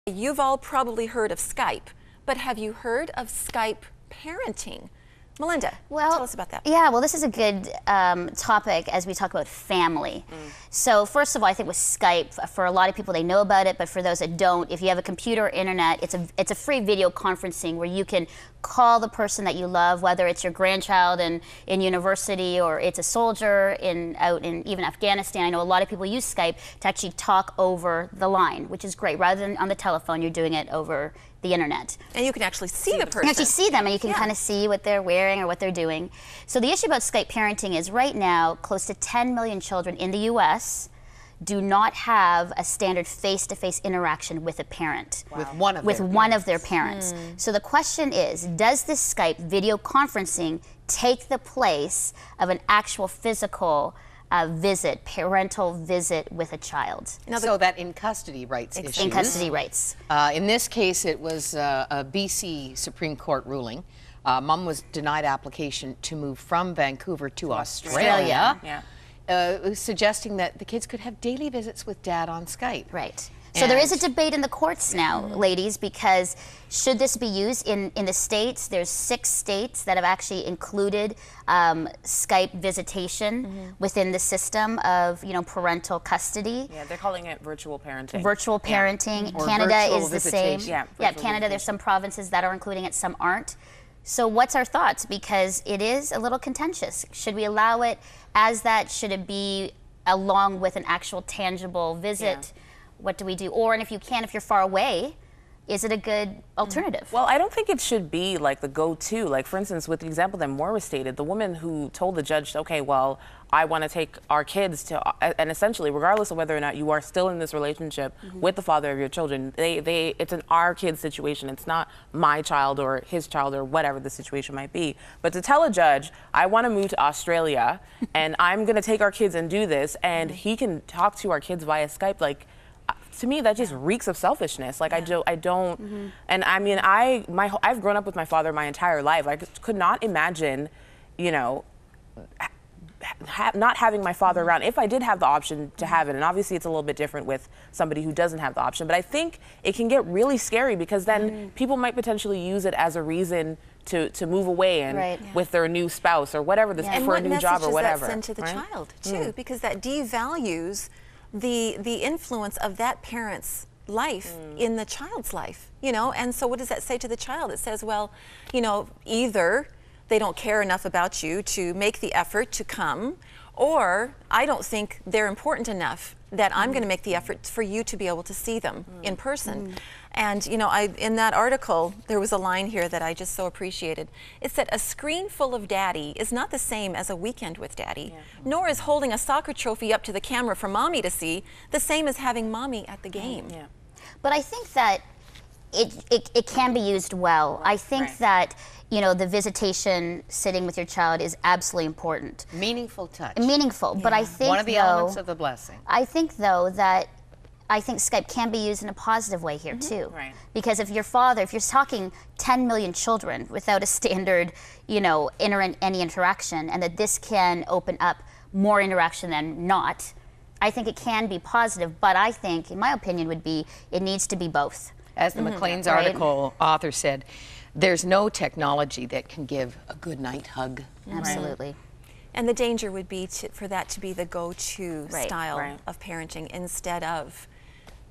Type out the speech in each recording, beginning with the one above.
You've all probably heard of Skype, but have you heard of Skype parenting? Melinda, tell us about that. Yeah, well, this is a good topic as we talk about family. So first of all, I think with Skype, for a lot of people, they know about it, but for those that don't, if you have a computer or internet, it's a free video conferencing where you can call the person that you love, whether it's your grandchild in university or it's a soldier out in even Afghanistan. I know a lot of people use Skype to actually talk over the line, which is great. Rather than on the telephone, you're doing it over the internet. And you can actually see the person. You can actually see them, and you can kind of see what they're wearing or what they're doing. So the issue about Skype parenting is right now, close to 10 million children in the U.S. do not have a standard face-to-face interaction with a parent. Wow. With one of their parents. So the question is, does this Skype video conferencing take the place of an actual physical parental visit with a child? So that in custody rights issues. In custody rights. In this case, it was a BC Supreme Court ruling. Mom was denied application to move from Vancouver to Australia. Suggesting that the kids could have daily visits with Dad on Skype. Right. So there is a debate in the courts now, ladies, because should this be used in the states? There's 6 states that have actually included Skype visitation within the system of, parental custody. Yeah, they're calling it virtual parenting. Virtual parenting. Or Canada virtual is the same. Yeah, Canada, there's some provinces that are including it, some aren't. So what's our thoughts? Because it is a little contentious. Should we allow it as that? Should it be along with an actual tangible visit? What do we do? Or, and if you're far away, is it a good alternative? Well, I don't think it should be like the go-to. Like, for instance, with the example that Maura stated, the woman who told the judge, okay, well, I want to take our kids to, and essentially, regardless of whether or not you are still in this relationship with the father of your children, it's an our kid situation. It's not my child or his child or whatever the situation might be. But to tell a judge, I want to move to Australia, and I'm going to take our kids and do this, and he can talk to our kids via Skype, like, to me, that just reeks of selfishness. Like, I don't, and I mean, I've grown up with my father my entire life. I could not imagine, not having my father around if I did have the option to have it. And obviously it's a little bit different with somebody who doesn't have the option. But I think it can get really scary because then people might potentially use it as a reason to move away and with their new spouse or whatever, for a new job or whatever. And what message does that send to the child, too? Because that devalues the influence of that parent's life in the child's life, and so what does that say to the child? It says, well, either they don't care enough about you to make the effort to come, or I don't think they're important enough that I'm going to make the effort for you to be able to see them in person. And in that article, there was a line here that I just so appreciated. It said, a screen full of daddy is not the same as a weekend with daddy, nor is holding a soccer trophy up to the camera for mommy to see the same as having mommy at the game. But I think that it can be used well. I think that the visitation, sitting with your child, is absolutely important. Meaningful touch. Meaningful, but I think one of the elements of the blessing. I think Skype can be used in a positive way here too. Because if you're talking 10 million children without a standard, any interaction, and that this can open up more interaction than not, I think it can be positive. But I think, in my opinion, it needs to be both. As the Maclean's article author said, there's no technology that can give a good night hug. Absolutely. And the danger would be for that to be the go-to style of parenting instead of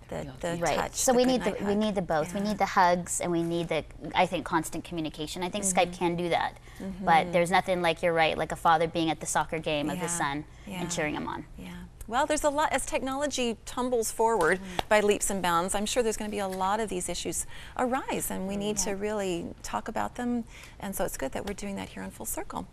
the touch. So we need the both. We need the hugs, and we need I think, constant communication. I think Skype can do that. But there's nothing like, you're right, like a father being at the soccer game of his son and cheering him on. Well, there's a lot, as technology tumbles forward by leaps and bounds, I'm sure there's going to be a lot of these issues arise, and we need to really talk about them. And so it's good that we're doing that here on Full Circle.